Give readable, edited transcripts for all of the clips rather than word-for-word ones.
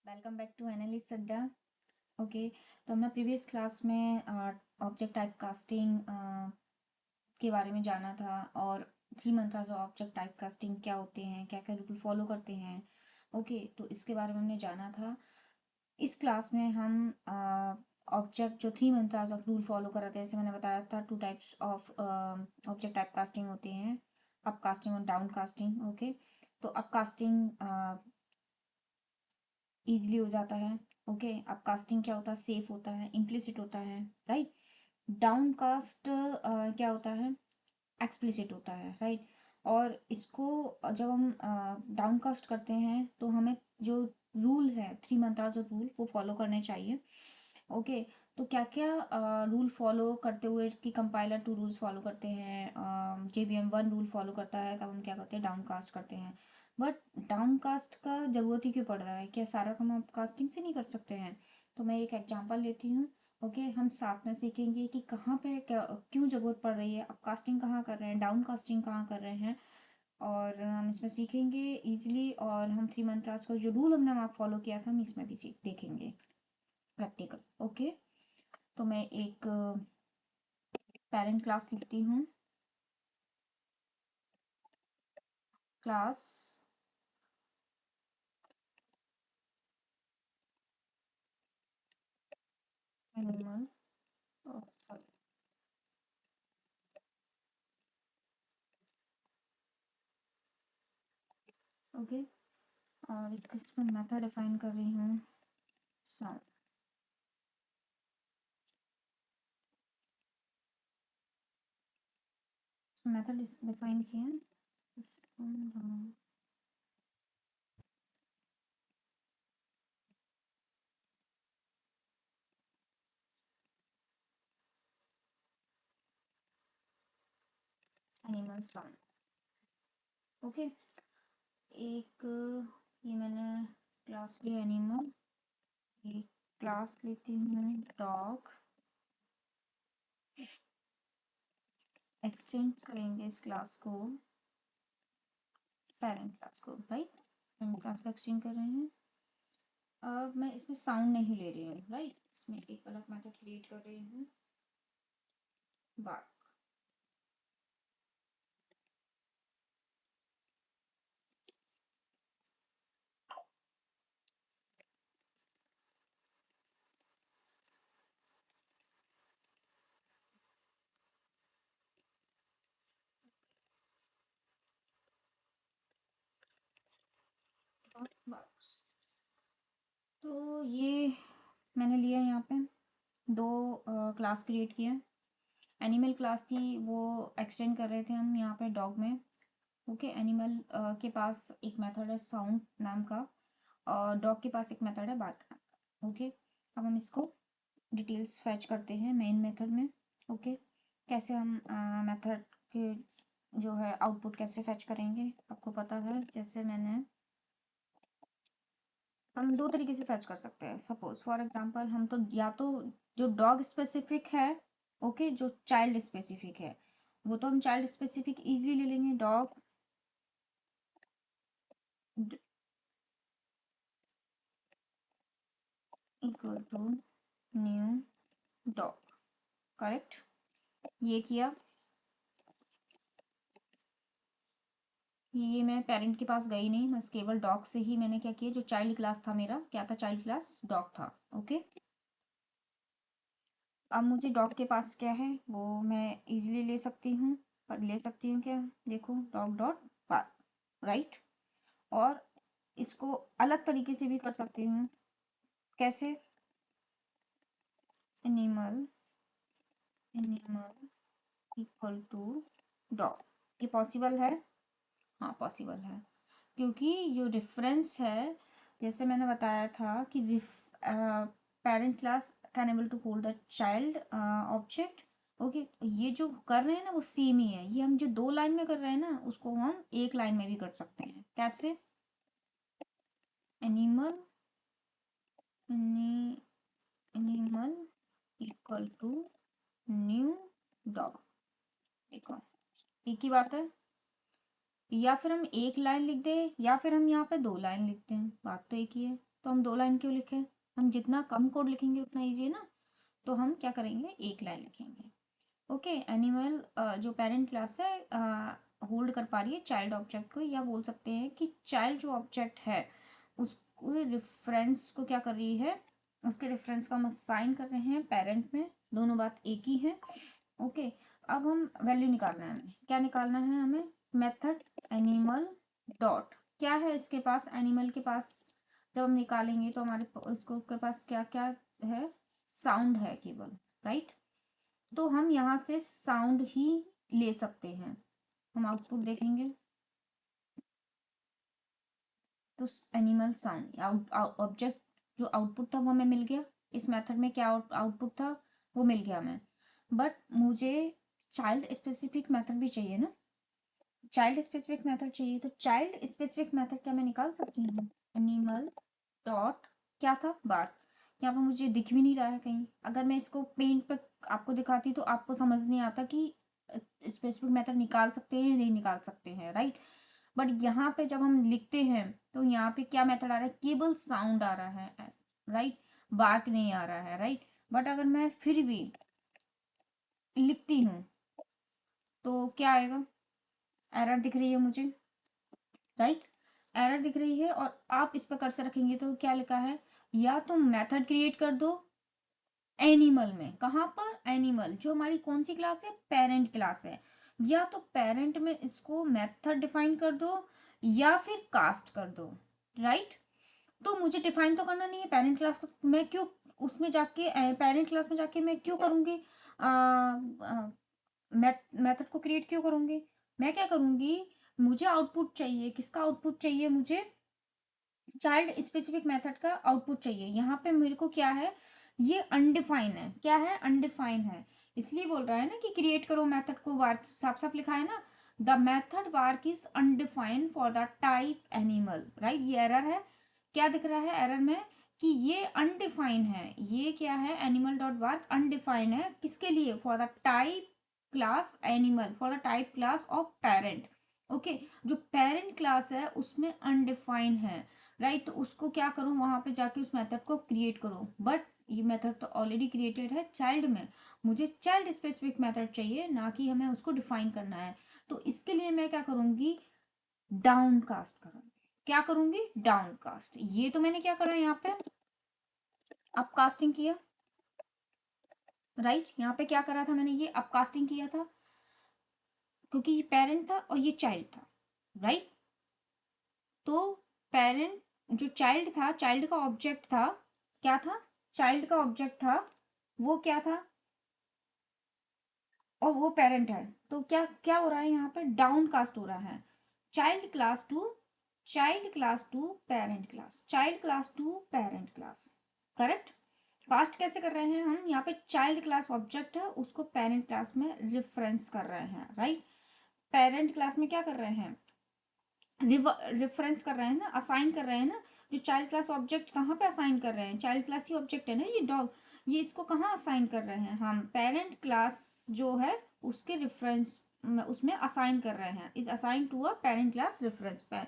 Welcome back to analyst Adda. Okay, तो हमने previous class में ऑब्जेक्ट टाइप कास्टिंग के बारे में जाना था और three mantras of object type casting क्या होते हैं, क्या क्या रूल फॉलो करते हैं। ओके, तो इसके बारे में हमने जाना था। इस क्लास में हम ऑब्जेक्ट जो three mantras of rule follow कर रहे थे, जैसे मैंने बताया था, two types of object type casting होते हैं, अप कास्टिंग और डाउन कास्टिंग। ओके, तो अप कास्टिंग ईजिली हो जाता है। ओके, अब कास्टिंग क्या होता है, सेफ होता है, इम्प्लिसिट होता है, राइट। डाउन कास्ट क्या होता है, एक्सप्लिसिट होता है, राइट। और इसको जब हम डाउन कास्ट करते हैं तो हमें जो रूल है, थ्री मंत्रास ऑफ रूल, वो फॉलो करने चाहिए। ओके, तो क्या क्या रूल फॉलो करते हुए कि कंपाइलर टू रूल्स फॉलो करते हैं, JVM वन रूल फॉलो करता है, तब हम क्या करते हैं, डाउन कास्ट करते हैं। बट डाउन कास्ट का ज़रूरत ही क्यों पड़ रहा है, क्या सारा काम आप कास्टिंग से नहीं कर सकते हैं? तो मैं एक एग्जांपल लेती हूँ। ओके, हम साथ में सीखेंगे कि कहाँ पे क्या क्यों ज़रूरत पड़ रही है, आप कास्टिंग कहाँ कर रहे हैं, डाउन कास्टिंग कहाँ कर रहे हैं। और हम इसमें सीखेंगे इजीली, और हम थ्री मंत्रास का जो रूल हमने वहाँ फॉलो किया था, हम इसमें भी सीख देखेंगे प्रैक्टिकल। ओके, तो मैं एक पेरेंट क्लास लिखती हूँ। Class animal, sorry, okay. और एक इसमें मेथड डिफाइन कर रही हूँ, साउंड। मेथड डिफाइन किया है, एनिमल साउंड। ओके, एक ये मैंने क्लास ली एनिमल, एक क्लास लेती हूँ डॉग। एक्सटेंड करेंगे इस क्लास को, पेरेंट क्लास को, राइट। पेरेंट क्लास को एक्सटेंड कर रहे हैं। अब मैं इसमें साउंड नहीं ले रही हूँ, राइट। इसमें एक अलग मेथड क्रिएट कर रही हूँ, बार्क। बार्क्स, तो ये मैंने लिया यहाँ पे दो क्लास क्रिएट किए। एनिमल क्लास थी, वो एक्सटेंड कर रहे थे हम यहाँ पे डॉग में। ओके, एनिमल के पास एक मेथड है साउंड नाम का, और डॉग के पास एक मेथड है बार्क नाम का। ओके, अब हम इसको डिटेल्स फैच करते हैं मेन मेथड में। ओके, कैसे हम मेथड के जो है आउटपुट कैसे फैच करेंगे, आपको पता है। जैसे मैंने, हम दो तरीके से फैच कर सकते हैं। सपोज फॉर एग्जांपल, हम तो या तो जो डॉग स्पेसिफिक है, ओके, जो चाइल्ड स्पेसिफिक है, वो तो हम चाइल्ड स्पेसिफिक इजीली ले लेंगे। Dog equal to new dog, correct. ये किया, ये मैं पेरेंट के पास गई नहीं, बस केवल डॉग से ही मैंने क्या किया, जो चाइल्ड क्लास था मेरा, क्या था, चाइल्ड क्लास डॉग था। ओके, अब मुझे डॉग के पास क्या है वो मैं इजीली ले सकती हूँ। पर ले सकती हूँ क्या, देखो, डॉग डॉट पार्क, राइट। और इसको अलग तरीके से भी कर सकती हूँ। कैसे, animal, animal equal to dog, ये पॉसिबल है। हाँ, पॉसिबल है, क्योंकि जो डिफरेंस है, जैसे मैंने बताया था कि parent class can able to hold the child object. Okay, ये जो कर रहे हैं ना वो सेम ही है। ये हम जो दो लाइन में कर रहे हैं ना, उसको हम एक लाइन में भी कर सकते हैं। कैसे, animal, animal equal to new dog, देखो, एक ही बात है। या फिर हम एक लाइन लिख दे, या फिर हम यहाँ पे दो लाइन लिखते हैं, बात तो एक ही है। तो हम 2 लाइन क्यों लिखें? हम जितना कम कोड लिखेंगे उतना ईजी है ना। तो हम क्या करेंगे, 1 लाइन लिखेंगे। ओके, एनिमल जो पेरेंट क्लास है होल्ड कर पा रही है चाइल्ड ऑब्जेक्ट को, या बोल सकते हैं कि चाइल्ड जो ऑब्जेक्ट है उसको रेफरेंस को क्या कर रही है, उसके रेफरेंस को हम असाइन कर रहे हैं पेरेंट में, दोनों बात एक ही है। ओके, अब हम वैल्यू निकालना है, हमें क्या निकालना है, हमें मेथड एनिमल डॉट क्या है इसके पास, एनिमल के पास जब हम निकालेंगे तो हमारे उसको के पास क्या क्या है, साउंड है केवल, राइट। तो हम यहाँ से साउंड ही ले सकते हैं। हम आउटपुट देखेंगे तो एनिमल साउंड ऑब्जेक्ट जो आउटपुट था वो हमें मिल गया। इस मेथड में क्या आउटपुट था वो मिल गया हमें, बट मुझे चाइल्ड स्पेसिफिक मेथड भी चाहिए ना, चाइल्ड स्पेसिफिक मेथड चाहिए। तो चाइल्ड स्पेसिफिक मेथड क्या मैं निकाल सकती हूँ, एनिमल डॉट क्या था बात, यहाँ पर मुझे दिख भी नहीं रहा है कहीं। अगर मैं इसको पेंट पे आपको दिखाती तो आपको समझ नहीं आता कि स्पेसिफिक मेथड निकाल सकते हैं या नहीं निकाल सकते हैं, राइट। बट यहाँ पे जब हम लिखते हैं तो यहाँ पे क्या मेथड आ रहा है, केवल साउंड आ रहा है, राइट, बार्क नहीं आ रहा है, राइट। बट अगर मैं फिर भी लिखती हूँ तो क्या आएगा, एरर दिख रही है मुझे, राइट, एरर दिख रही है। और आप इस पर कर्सर रखेंगे तो क्या लिखा है, या तो मेथड क्रिएट कर दो एनिमल में, कहाँ पर, एनिमल जो हमारी कौन सी क्लास है, पेरेंट क्लास है, या तो पेरेंट में इसको मेथड डिफाइन कर दो या फिर कास्ट कर दो, राइट। तो मुझे डिफाइन तो करना नहीं है पेरेंट क्लास को, मैं क्यों उसमें जाके पेरेंट क्लास में जाके मैं क्यों करूँगी, मेथड को क्रिएट क्यों करूँगी। मैं क्या करूँगी, मुझे आउटपुट चाहिए, किसका आउटपुट चाहिए, मुझे चाइल्ड स्पेसिफिक मेथड का आउटपुट चाहिए। यहाँ पे मेरे को क्या है, ये अनडिफाइन है, क्या है, अनडिफाइन है। इसलिए बोल रहा है ना कि क्रिएट करो मेथड को वार्क, साफ साफ लिखा है ना, द मेथड वार्क is undefined for the type animal, right. ये एरर है, क्या दिख रहा है एरर में, कि ये अनडिफाइन है, ये क्या है, एनिमल डॉट वार्क अनडिफाइन है, किसके लिए, for the type class animal, for the type class of parent. Okay, जो पेरेंट क्लास है उसमें अनडिफाइन है, राइट। तो उसको क्या करूँ, वहां पे जाके उस मेथड को क्रिएट करूँ, बट ये मेथड तो ऑलरेडी क्रिएटेड है चाइल्ड में, मुझे चाइल्ड स्पेसिफिक मेथड चाहिए, ना कि हमें उसको डिफाइन करना है। तो इसके लिए मैं क्या करूंगी, डाउन कास्ट करूंगी, क्या करूंगी, डाउन कास्ट। ये तो मैंने क्या करा यहाँ पे, अपकास्टिंग किया, राइट। यहाँ पे क्या करा था मैंने, ये अपकास्टिंग किया था, क्योंकि ये पेरेंट था और ये चाइल्ड था, राइट। तो पेरेंट जो चाइल्ड था, चाइल्ड का ऑब्जेक्ट था, क्या था, चाइल्ड का ऑब्जेक्ट था, वो क्या था, और वो पेरेंट है। तो क्या क्या हो रहा है यहाँ पे, डाउन कास्ट हो रहा है, child class to, child class to parent class, child class to parent class, correct. Cast कैसे कर रहे हैं हम, यहाँ पे चाइल्ड क्लास ऑब्जेक्ट है उसको पेरेंट क्लास में रेफरेंस कर रहे हैं, राइट। पेरेंट क्लास में क्या कर रहे हैं, रेफरेंस कर रहे हैं ना, असाइन कर रहे हैं ना। जो चाइल्ड क्लास ऑब्जेक्ट कहाँ पे असाइन कर रहे हैं, चाइल्ड क्लास ही ऑब्जेक्ट है ना ये डॉग, ये इसको कहाँ असाइन कर रहे हैं हम, पेरेंट क्लास जो है उसके रेफरेंस उसमें असाइन कर रहे हैं, is assign to a parent class reference पे।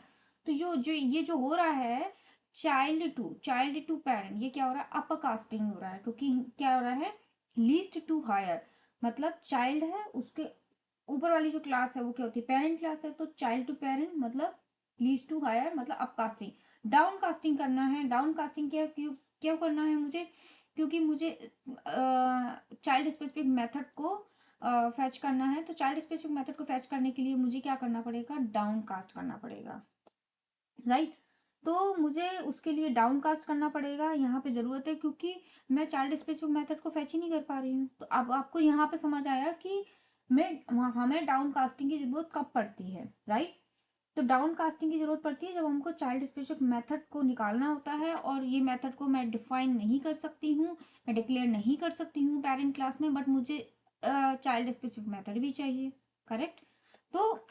तो ये जो हो रहा है, चाइल्ड टू पेरेंट, ये क्या हो रहा है, अपर कास्टिंग हो रहा है, क्योंकि क्या हो रहा है, लीस्ट टू हायर, मतलब चाइल्ड है उसके ऊपर वाली जो क्लास है वो क्या होती है, पेरेंट क्लास है। तो चाइल्ड टू पेरेंट मतलब लीस्ट टू हायर, मतलब अपकास्टिंग। डाउन कास्टिंग करना है, डाउन कास्टिंग क्या क्यों क्यों करना है मुझे, क्योंकि मुझे चाइल्ड स्पेसिफिक मेथड को फैच करना है। तो चाइल्ड स्पेसिफिक मेथड को फैच करने के लिए मुझे क्या करना पड़ेगा, डाउन कास्ट करना पड़ेगा, राइट। तो मुझे उसके लिए डाउन कास्ट करना पड़ेगा, यहाँ पे जरूरत है, क्योंकि मैं चाइल्ड स्पेसिफिक मेथड को फैच ही नहीं कर पा रही हूँ। तो अब आपको यहाँ पे समझ आया कि हमें डाउन कास्टिंग की जरूरत कब पड़ती है, राइट। तो डाउन कास्टिंग की जरूरत पड़ती है जब हमको चाइल्ड स्पेसिफिक मेथड को निकालना होता है, और ये मेथड को मैं डिफाइन नहीं कर सकती हूँ, मैं डिक्लेयर नहीं कर सकती हूँ पेरेंट क्लास में, बट मुझे चाइल्ड स्पेसिफिक मेथड भी चाहिए, करेक्ट। तो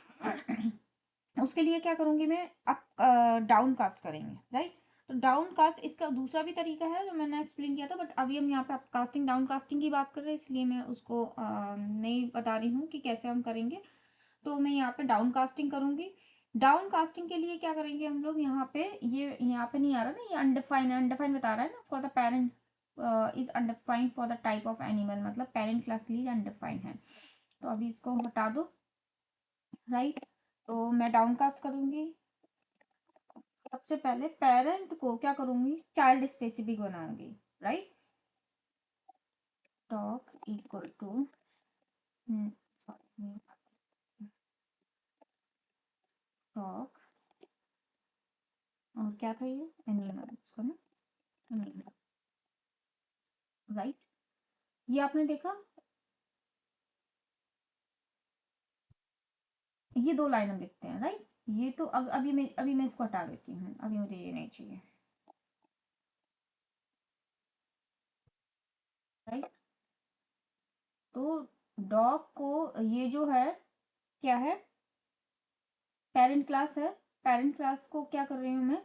उसके लिए क्या करूंगी मैं, अप डाउन कास्ट करेंगे, राइट। तो डाउन कास्ट इसका दूसरा भी तरीका है जो मैंने एक्सप्लेन किया था, बट अभी हम यहाँ पे अप कास्टिंग डाउन कास्टिंग की बात कर रहे हैं, इसलिए मैं उसको नहीं बता रही हूँ कि कैसे हम करेंगे। तो मैं यहाँ पे डाउन कास्टिंग करूंगी, डाउन कास्टिंग के लिए क्या करेंगे हम लोग, यहाँ पे ये यहाँ पे नहीं आ रहा ना, ये अनडिफाइन है, अनडिफाइन बता रहा है ना, for the parent is undefined for the type of animal, मतलब पेरेंट क्लास के लिए अनडिफाइंड है। तो अभी इसको हटा दो, राइट। तो मैं डाउन कास्ट करूंगी। सबसे पहले पेरेंट को क्या करूंगी, चाइल्ड स्पेसिफिक बनाऊंगी, right. Dog equal to, sorry, dog, और क्या था ये, एनिमल, उसको ना एनिमल, राइट। ये आपने देखा, ये दो लाइन हम लिखते हैं, राइट। ये तो अभी मैं इसको हटा देती हूँ, अभी मुझे ये नहीं चाहिए, राइट। तो डॉग को ये जो है क्या है, पेरेंट क्लास है। पेरेंट क्लास को क्या कर रही हूँ मैं,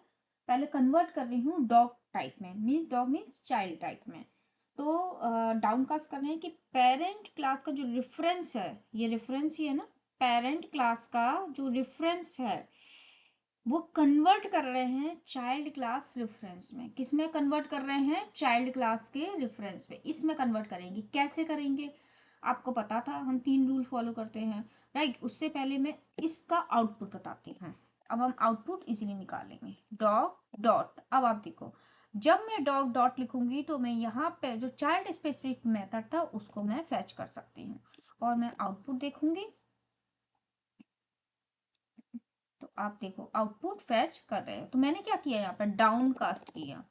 पहले कन्वर्ट कर रही हूँ डॉग टाइप में, means dog means child type में। तो डाउन कास्ट कर रहे हैं कि पेरेंट क्लास का जो रेफरेंस है, ये रेफरेंस ही है ना, पेरेंट क्लास का जो रेफरेंस है वो कन्वर्ट कर रहे हैं चाइल्ड क्लास रेफरेंस में। किस में कन्वर्ट कर रहे हैं, चाइल्ड क्लास के रेफरेंस में, इसमें कन्वर्ट करेंगे। कैसे करेंगे, आपको पता था हम 3 रूल फॉलो करते हैं, राइट। उससे पहले मैं इसका आउटपुट बताती हूँ। अब हम आउटपुट इजीली निकालेंगे, डॉग डॉट। अब आप देखो, जब मैं डॉग डॉट लिखूंगी तो मैं यहाँ पे जो चाइल्ड स्पेसिफिक मेथड था उसको मैं फैच कर सकती हूँ, और मैं आउटपुट देखूंगी। तो आप देखो आउटपुट फैच कर रहे हो, तो मैंने क्या किया, यहाँ पर डाउन कास्ट किया,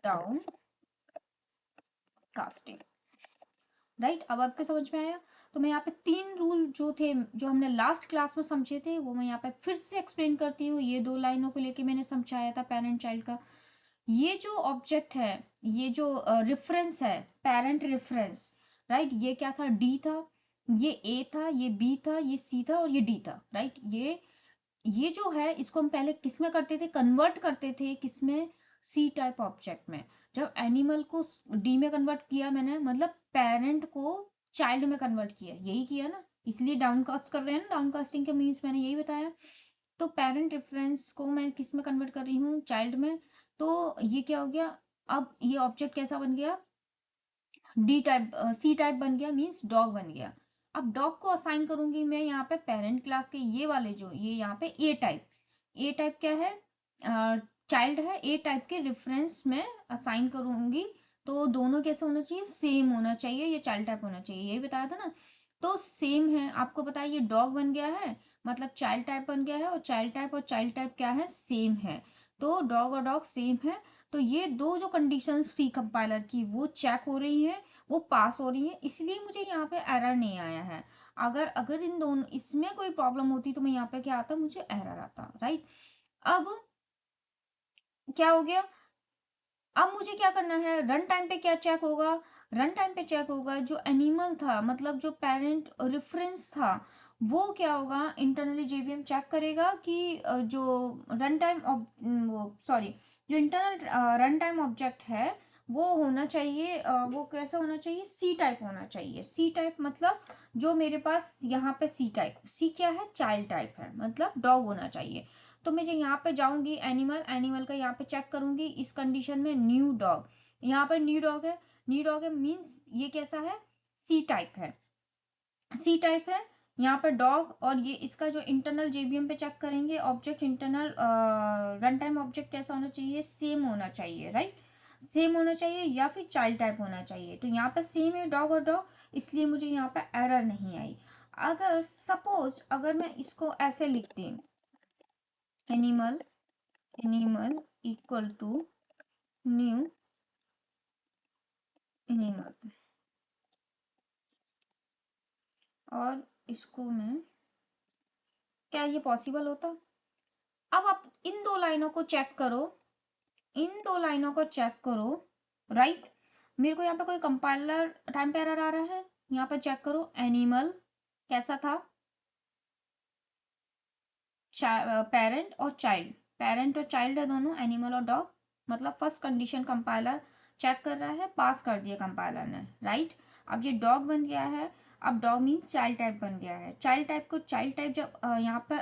डाउन कास्टिंग, राइट। अब आपको समझ में आया। तो मैं यहाँ पे 3 रूल जो थे, जो हमने लास्ट क्लास में समझे थे, वो मैं यहाँ पे फिर से एक्सप्लेन करती हूँ। ये 2 लाइनों को लेके मैंने समझाया था पेरेंट चाइल्ड का। ये जो ऑब्जेक्ट है, ये जो रेफरेंस है, पेरेंट रेफरेंस, राइट, ये क्या था, डी था, ये ए था, ये बी था, ये सी था, और ये डी था, राइट। ये जो है इसको हम पहले किस में करते थे, कन्वर्ट करते थे, किसमें, सी टाइप ऑब्जेक्ट में। जब एनिमल को डी में कन्वर्ट किया मैंने, मतलब पेरेंट को चाइल्ड में कन्वर्ट किया, यही किया ना, इसलिए डाउनकास्ट कर रहे हैं ना, डाउनकास्टिंग के मीन्स मैंने यही बताया। तो पेरेंट रेफरेंस को मैं किस में कन्वर्ट कर रही हूँ, चाइल्ड में। तो ये क्या हो गया, अब ये ऑब्जेक्ट कैसा बन गया, डी टाइप, सी टाइप बन गया, मीन्स डॉग बन गया। अब डॉग को असाइन करूंगी मैं यहाँ पे पेरेंट क्लास के ये वाले, जो ये यहाँ पे ए टाइप, ए टाइप क्या है, चाइल्ड है, ए टाइप के रेफरेंस में असाइन करूंगी। तो दोनों कैसे होना चाहिए, सेम होना चाहिए, ये चाइल्ड टाइप होना चाहिए, यही बताया था ना। तो सेम है, आपको पता है ये डॉग बन गया है, मतलब चाइल्ड टाइप बन गया है, और चाइल्ड टाइप क्या है, सेम है। तो डॉग और डॉग सेम है। तो ये दो जो कंडीशंस थी कंपाइलर की, वो चेक हो रही हैं, वो पास हो रही है, इसलिए मुझे यहाँ पे एरर नहीं आया है। अगर अगर इन दोनों इसमें कोई प्रॉब्लम होती तो मैं यहाँ पे क्या आता, मुझे एरर आता, राइट। अब क्या हो गया, अब मुझे क्या करना है, रन टाइम पे क्या चेक होगा, रन टाइम पे चेक होगा जो एनिमल था, मतलब जो पेरेंट रेफरेंस था, वो क्या होगा, इंटरनली जेवीएम चेक करेगा कि जो रन टाइम, वो सॉरी, जो इंटरनल रन टाइम ऑब्जेक्ट है वो होना चाहिए, वो कैसा होना चाहिए, सी टाइप होना चाहिए। सी टाइप मतलब जो मेरे पास यहाँ पे सी टाइप, सी क्या है, चाइल्ड टाइप है, मतलब डॉग होना चाहिए। तो मैं यहाँ पे जाऊंगी, एनिमल, एनिमल का यहाँ पे चेक करूंगी, इस कंडीशन में न्यू डॉग, यहाँ पर न्यू डॉग है, न्यू डॉग है मीन्स ये कैसा है, सी टाइप है, सी टाइप है। यहाँ पर डॉग, और ये इसका जो इंटरनल जेबीएम पे चेक करेंगे object, internal run time object कैसा होना चाहिए, सेम होना चाहिए, राइट। सेम होना चाहिए या फिर चाइल्ड टाइप होना चाहिए। तो यहाँ पे सेम है डॉग और डॉग, इसलिए मुझे यहाँ पे एरर नहीं आई। अगर सपोज अगर मैं इसको ऐसे लिखती, animal, animal equal to new animal, और इसको मैं, क्या ये पॉसिबल होता। अब आप इन 2 लाइनों को चेक करो, इन 2 लाइनों को चेक करो, राइट। मेरे को यहाँ पे कोई कंपाइलर टाइम पे एरर आ रहा है, यहाँ पे चेक करो, एनिमल कैसा था, पेरेंट और चाइल्ड, पेरेंट और चाइल्ड है दोनों, एनिमल और डॉग, मतलब फर्स्ट कंडीशन कंपाइलर चेक कर रहा है, पास कर दिया कंपाइलर ने, राइट। अब ये डॉग बन गया है। अब डॉग मीन्स चाइल्ड टाइप बन गया है। चाइल्ड टाइप को चाइल्ड टाइप जब यहाँ पे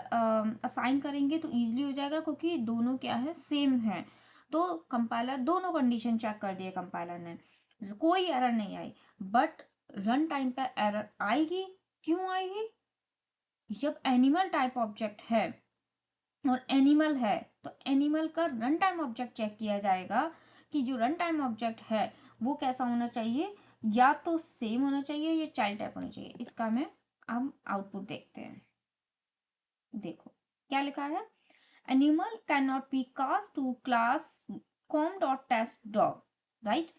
असाइन करेंगे तो ईजिली हो जाएगा, क्योंकि दोनों क्या है, सेम है। तो कंपाइलर दोनों कंडीशन चेक कर दिए कंपाइलर ने, कोई एरर नहीं आई। बट रन टाइम पे एरर आएगी। क्यों आएगी? जब एनिमल टाइप ऑब्जेक्ट है और एनिमल है तो एनिमल का रन टाइम ऑब्जेक्ट चेक किया जाएगा कि जो रन टाइम ऑब्जेक्ट है वो कैसा होना चाहिए, या तो सेम होना चाहिए या चाइल्ड टाइप होना चाहिए। इसका मैं हम आउटपुट देखते हैं। देखो क्या लिखा है, animal can not be cast to class com dot test dog, right.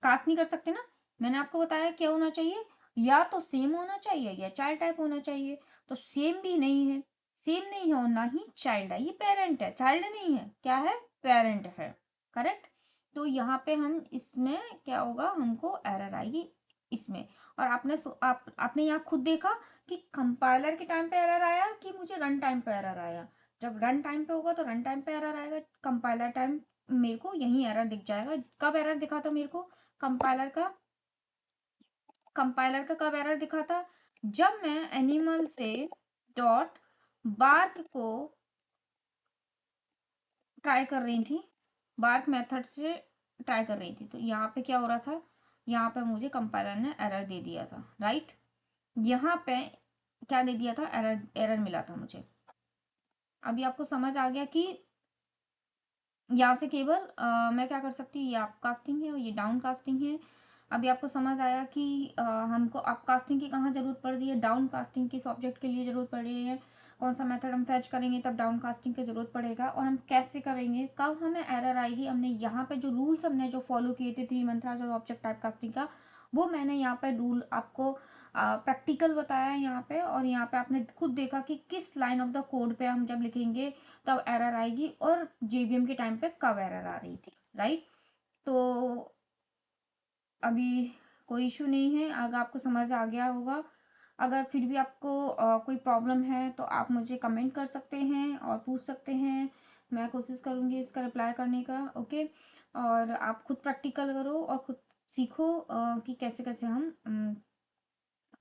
Cast नहीं कर सकते ना, मैंने आपको बताया क्या होना चाहिए, या तो सेम होना चाहिए या चाइल्ड टाइप होना चाहिए। तो सेम भी नहीं है, सेम नहीं है और ना ही चाइल्ड है, ये पेरेंट है, चाइल्ड नहीं है, क्या है, पेरेंट है। करेक्ट। तो यहाँ पे हम इसमें क्या होगा, हमको एरर आएगी इसमें। और आपने यहाँ खुद देखा कि कंपाइलर के टाइम पे एरर आया कि मुझे रन टाइम पे एरर आया। जब रन टाइम पे होगा तो रन टाइम पे एरर आएगा, कंपाइलर टाइम मेरे को यही एरर दिख जाएगा। कब एरर दिखा था मेरे को, कंपाइलर का कब एरर दिखा था, जब मैं एनिमल से डॉट बार्क को ट्राई कर रही थी, बार्क मेथड से ट्राई कर रही थी, तो यहाँ पे क्या हो रहा था, यहाँ पे मुझे कंपाइलर ने एरर दे दिया था, राइट। यहाँ पे क्या दे दिया था, एरर एरर मिला था मुझे। अभी आपको समझ आ गया कि यहाँ से केवल मैं क्या कर सकती हूँ, ये अप कास्टिंग है और ये डाउन कास्टिंग है। अभी आपको समझ आया कि हमको अप कास्टिंग की कहाँ जरूरत पड़ रही है, डाउन कास्टिंग किस ऑब्जेक्ट के लिए जरूरत पड़ रही है, कौन सा मेथड हम फैच करेंगे तब डाउन कास्टिंग की जरूरत पड़ेगा, और हम कैसे करेंगे, कब हमें एरर आएगी। हमने यहाँ पे जो रूल्स हमने जो फॉलो किए थे 3 मंत्रा जो ऑब्जेक्ट टाइप कास्टिंग का, वो मैंने यहाँ पे रूल आपको प्रैक्टिकल बताया है यहाँ पे। और यहाँ पे आपने खुद देखा कि किस लाइन ऑफ द कोड पे हम जब लिखेंगे तब एरर आएगी, और जेबीएम के टाइम पे कब एरर आ रही थी, राइट। तो अभी कोई इशू नहीं है, अगर आपको समझ आ गया होगा। अगर फिर भी आपको कोई प्रॉब्लम है तो आप मुझे कमेंट कर सकते हैं और पूछ सकते हैं, मैं कोशिश करूँगी इसका रिप्लाई करने का, ओके। और आप खुद प्रैक्टिकल करो और खुद सीखो कि कैसे कैसे हम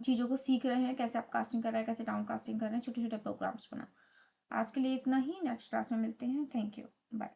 चीज़ों को सीख रहे हैं, कैसे आप कास्टिंग कर रहे हैं, कैसे डाउन कास्टिंग कर रहे हैं, छोटे छोटे प्रोग्राम्स बना। आज के लिए इतना ही, नेक्स्ट क्लास में मिलते हैं। Thank you, bye.